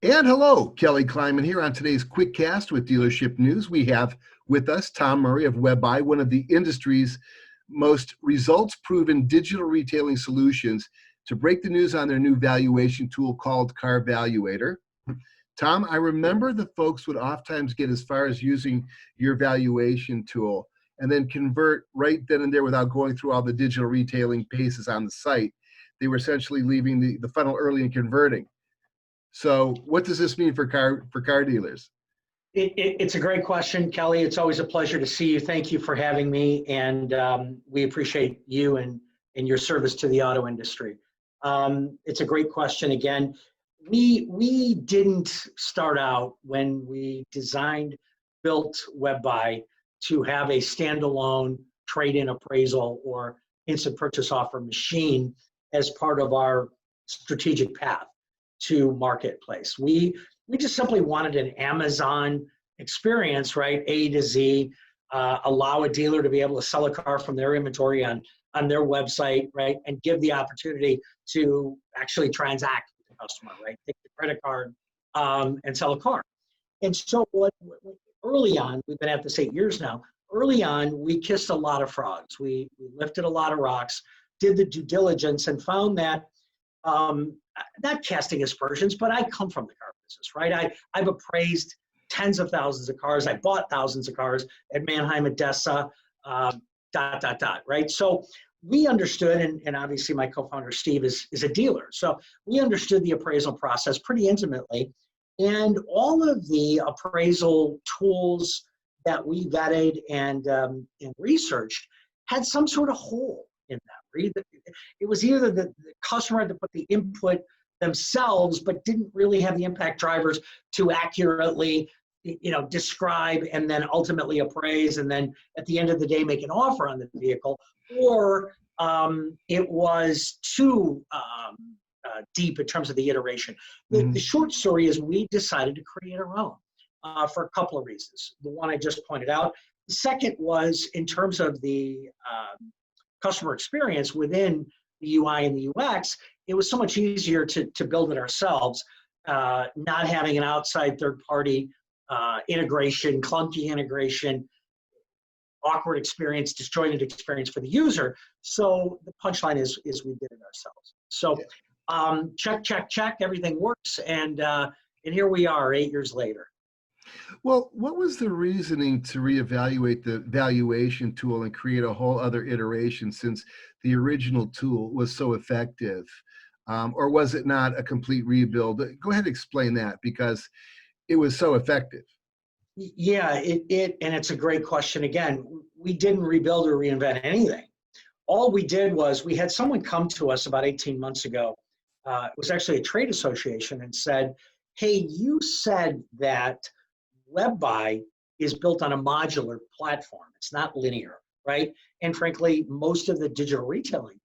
And hello, Kelly Kleiman here on today's Quick Cast with Dealership News. We have with us Tom Murray of WebBuy, one of the industry's most results-proven digital retailing solutions, to break the news on their new valuation tool called Carvaluator. Tom, I remember the folks would oftentimes get as far as using your valuation tool and then convert right then and there without going through all the digital retailing paces on the site. They were essentially leaving the funnel early and converting. So what does this mean for car dealers? It's a great question, Kelly. It's always a pleasure to see you. Thank you for having me, and we appreciate you and your service to the auto industry. It's a great question. Again, we didn't start out when we built WebBuy to have a standalone trade-in appraisal or instant purchase offer machine as part of our strategic path to marketplace. We just simply wanted an Amazon experience, right? A to Z, allow a dealer to be able to sell a car from their inventory on their website, right? And give the opportunity to actually transact with the customer, right? Take the credit card and sell a car. And so early on, we've been at this 8 years now, early on, we kissed a lot of frogs. We lifted a lot of rocks, did the due diligence, and found that not casting aspersions, but I come from the car business, right? I've appraised tens of thousands of cars. I bought thousands of cars at Manheim, Odessa, right? So we understood, and obviously my co-founder Steve is a dealer. So we understood the appraisal process pretty intimately. And all of the appraisal tools that we vetted and researched had some sort of hole in them. It was either the customer had to put the input themselves, but didn't really have the impact drivers to accurately, describe and then ultimately appraise, and then at the end of the day make an offer on the vehicle, or it was too deep in terms of the iteration. The short story is we decided to create our own for a couple of reasons. The one I just pointed out. The second was in terms of the customer experience within the UI and the UX, it was so much easier to build it ourselves, not having an outside third-party integration, clunky integration, awkward experience, disjointed experience for the user. So the punchline is we did it ourselves. So check, everything works, and here we are 8 years later. Well, what was the reasoning to reevaluate the valuation tool and create a whole other iteration since the original tool was so effective? Or was it not a complete rebuild? Go ahead and explain that, because it was so effective. Yeah, and it's a great question. Again, we didn't rebuild or reinvent anything. All we did was we had someone come to us about 18 months ago. It was actually a trade association, and said, hey, you said that WebBuy is built on a modular platform. It's not linear, right? And frankly, most of the digital retailing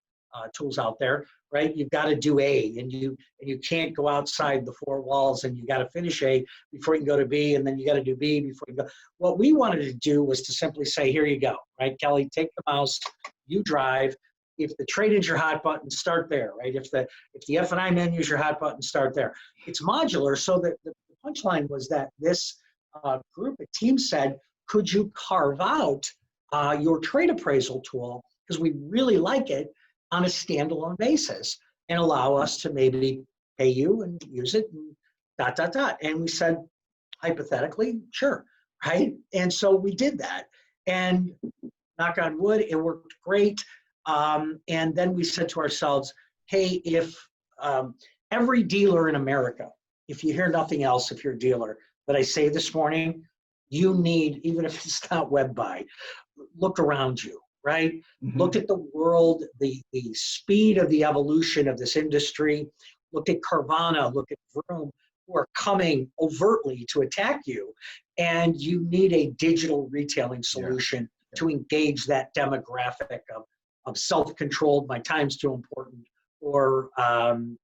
tools out there, right? You've got to do A, and you can't go outside the four walls, and you got to finish A before you can go to B, and then you got to do B before you go. What we wanted to do was to simply say, here you go, right? Kelly, take the mouse, you drive. If the trade-in's your hot button, start there, right? If the F&I menu is your hot button, start there. It's modular, so that the punchline was that this group, a team said, could you carve out your trade appraisal tool, because we really like it, on a standalone basis, and allow us to maybe pay you and use it and ... And we said, hypothetically, sure, right? And so we did that, and knock on wood, it worked great. And then we said to ourselves, hey, if every dealer in America, if you hear nothing else, if you're a dealer, that I say this morning, you need, even if it's not WebBuy, look around you, right? Look at the world, the speed of the evolution of this industry. Look at Carvana, look at Vroom, who are coming overtly to attack you. And you need a digital retailing solution to engage that demographic of self-controlled, my time's too important, or,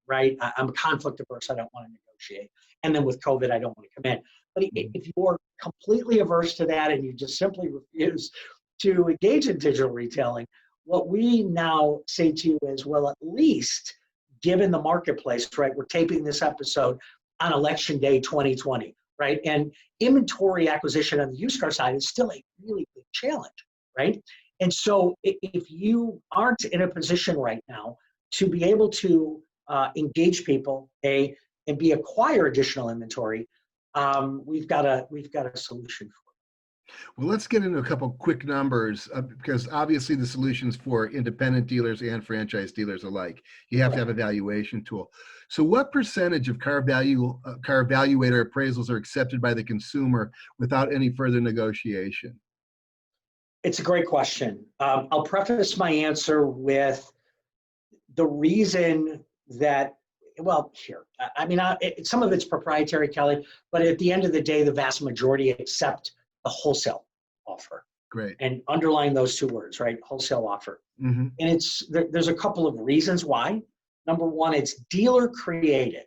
right, I'm conflict averse, I don't want to negotiate. And then with COVID, I don't want to come in. But if you're completely averse to that and you just simply refuse to engage in digital retailing, what we now say to you is, well, at least given the marketplace, right, we're taping this episode on election day 2020, right? And inventory acquisition on the used car side is still a really big challenge, right? And so if you aren't in a position right now to be able to engage people, and acquire additional inventory, we've got a solution for it. Well, let's get into a couple quick numbers because obviously the solutions for independent dealers and franchise dealers alike. You have to have a valuation tool. So what percentage of Carvaluator appraisals are accepted by the consumer without any further negotiation? It's a great question. I'll preface my answer with the reason that, well, here, I mean, some of it's proprietary, Kelly, but at the end of the day, the vast majority accept the wholesale offer. Great. And underlying those two words, right? Wholesale offer. Mm-hmm. And there's a couple of reasons why. Number one, it's dealer created.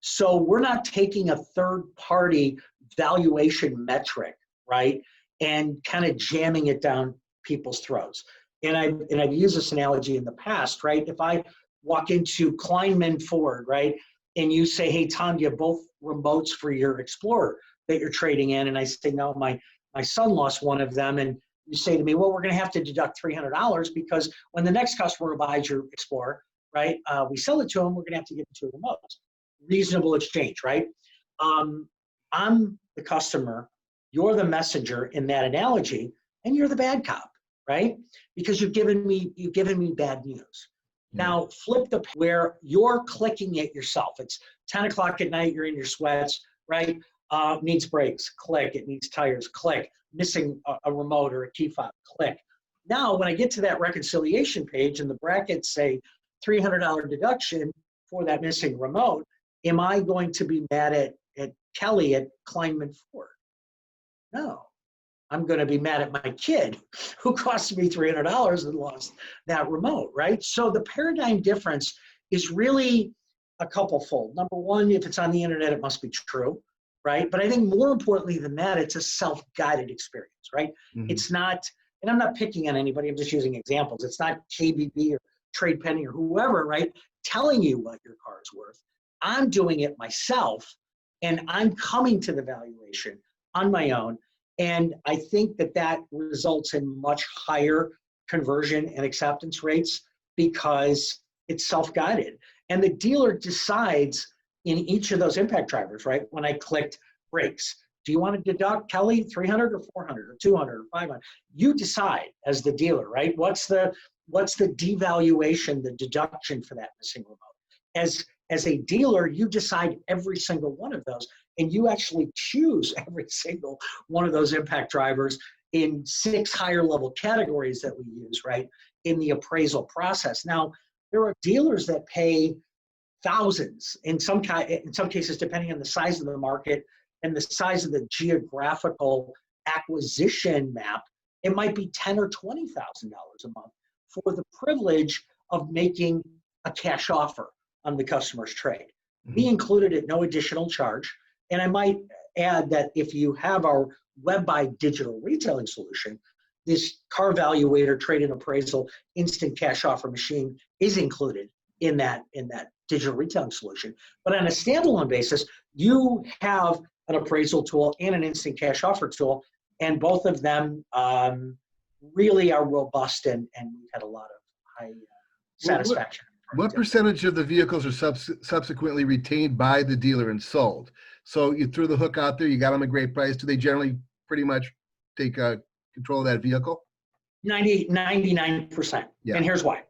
So we're not taking a third party valuation metric, right? And kind of jamming it down people's throats. And I've used this analogy in the past, right? If I walk into Kleinman Ford, right? And you say, hey, Tom, do you have both remotes for your Explorer that you're trading in? And I say, no, my son lost one of them. And you say to me, well, we're going to have to deduct $300 because when the next customer buys your Explorer, right, we sell it to them, we're going to have to give them 2 remotes. Reasonable exchange, right? I'm the customer, you're the messenger in that analogy, and you're the bad cop, right? Because you've given me bad news. Now flip where you're clicking it yourself. It's 10 o'clock at night, you're in your sweats, right? Needs brakes, click. It needs tires, click. Missing a remote or a key fob, click. Now, when I get to that reconciliation page and the brackets say $300 deduction for that missing remote, am I going to be mad at Kelly at Kleinman Ford? No. I'm going to be mad at my kid who cost me $300 and lost that remote, right? So the paradigm difference is really a couple fold. Number one, if it's on the internet, it must be true, right? But I think more importantly than that, it's a self-guided experience, right? Mm-hmm. It's not, and I'm not picking on anybody, I'm just using examples. It's not KBB or Trade Penny or whoever, right, telling you what your car is worth. I'm doing it myself, and I'm coming to the valuation on my own. And I think that results in much higher conversion and acceptance rates because it's self-guided. And the dealer decides in each of those impact drivers, right? When I clicked brakes, do you want to deduct, Kelly, 300 or 400 or 200 or 500? You decide as the dealer, right? What's the devaluation, the deduction for that missing remote? As a dealer, you decide every single one of those, and you actually choose every single one of those impact drivers in 6 higher level categories that we use, right, in the appraisal process. Now, there are dealers that pay thousands, in some cases, depending on the size of the market and the size of the geographical acquisition map, it might be $10,000 or $20,000 a month for the privilege of making a cash offer on the customer's trade. Mm-hmm. We included at no additional charge. And I might add that if you have our WebBuy digital retailing solution, this Carvaluator trade and appraisal instant cash offer machine is included in that digital retailing solution. But on a standalone basis, you have an appraisal tool and an instant cash offer tool, and both of them really are robust, and we've had a lot of high satisfaction. What percentage of the vehicles are subsequently retained by the dealer and sold? So you threw the hook out there, you got them a great price. Do they generally pretty much take control of that vehicle? 99%. Yeah. And here's why.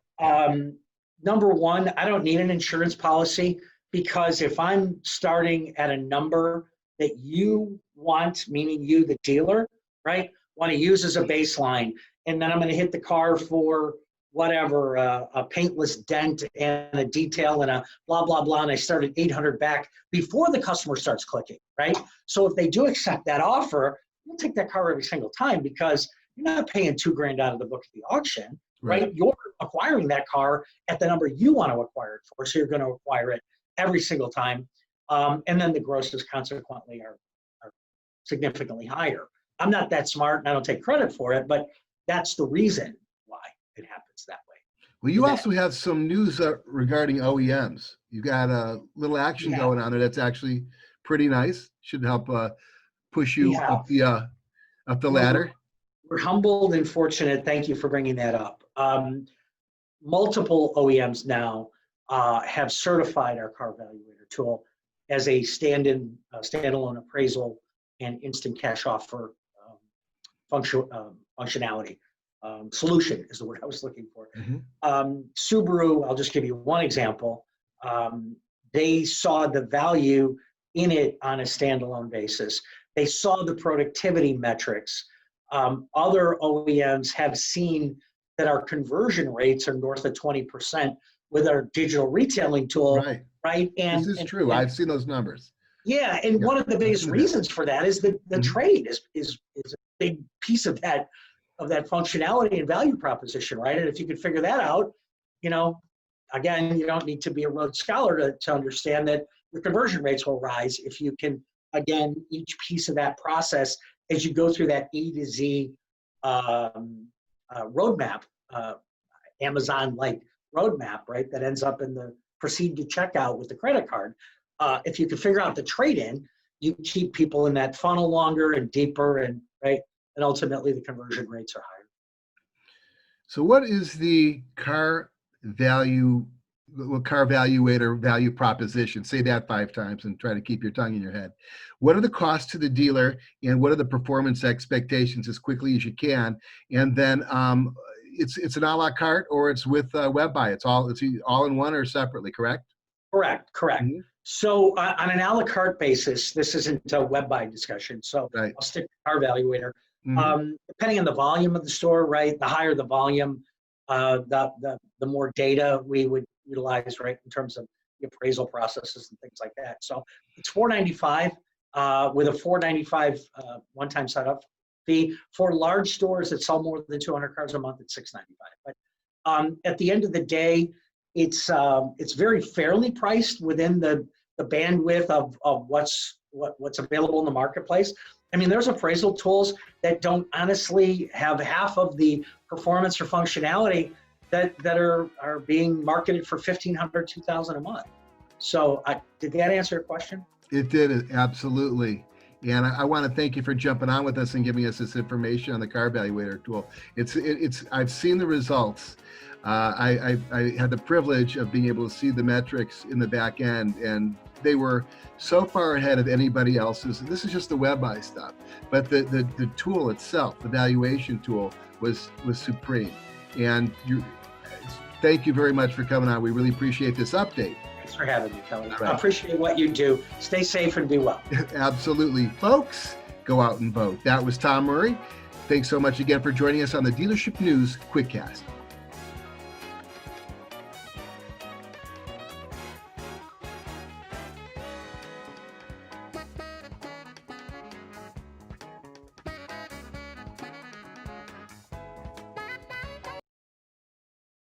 Number one, I don't need an insurance policy, because if I'm starting at a number that you want, meaning you, the dealer, right, want to use as a baseline, and then I'm going to hit the car for whatever, a paintless dent and a detail and a blah, blah, blah, and I start at 800 back before the customer starts clicking, right? So if they do accept that offer, you'll take that car every single time, because you're not paying $2,000 out of the book at the auction, right? You're acquiring that car at the number you want to acquire it for, so you're going to acquire it every single time. And then the grosses consequently are significantly higher. I'm not that smart and I don't take credit for it, but that's the reason why it happens that way. Well, you also have some news regarding OEMs. You got a little action going on there that's actually pretty nice. Should help push you up the ladder. We're humbled and fortunate. Thank you for bringing that up. Multiple OEMs now have certified our Carvaluator tool as a standalone appraisal and instant cash offer functionality. Solution is the word I was looking for. Subaru, I'll just give you one example. They saw the value in it on a standalone basis. They saw the productivity metrics. Other OEMs have seen that our conversion rates are north of 20% with our digital retailing tool, right? And this is true. I've seen those numbers. Yeah, and one of the biggest reasons for that is that the trade is a big piece of that functionality and value proposition, right? And if you could figure that out, again, you don't need to be a Rhodes Scholar to understand that the conversion rates will rise if you can, again, each piece of that process as you go through that A to Z roadmap, Amazon-like roadmap, right? That ends up in the proceed to checkout with the credit card. If you can figure out the trade-in, you keep people in that funnel longer and deeper, and and ultimately the conversion rates are higher. So what is the Carvaluator value proposition? Say that 5 times and try to keep your tongue in your head. What are the costs to the dealer, and what are the performance expectations as quickly as you can? And then it's an a la carte, or it's with WebBuy. It's all in one or separately, correct? Correct. So on an a la carte basis, this isn't a WebBuy discussion, so I'll stick to Carvaluator. Depending on the volume of the store, right? The higher the volume, the more data we would utilize, right, in terms of the appraisal processes and things like that. So it's $495 with a $495 one-time setup fee. For large stores that sell more than 200 cars a month, it's $695. But at the end of the day, it's very fairly priced within the bandwidth of what's available in the marketplace. I mean, there's appraisal tools that don't honestly have half of the performance or functionality that are being marketed for $1,500, $2,000 a month. So did that answer your question? It did, absolutely. And I want to thank you for jumping on with us and giving us this information on the Carvaluator tool. I've seen the results. I had the privilege of being able to see the metrics in the back end, and they were so far ahead of anybody else's. This is just the WebBuy stuff, but the tool itself, the valuation tool, was supreme. And thank you very much for coming on. We really appreciate this update. Thanks for having me, Kelly. I appreciate what you do. Stay safe and be well. Absolutely. Folks, go out and vote. That was Tom Murray. Thanks so much again for joining us on the Dealership News Quickcast.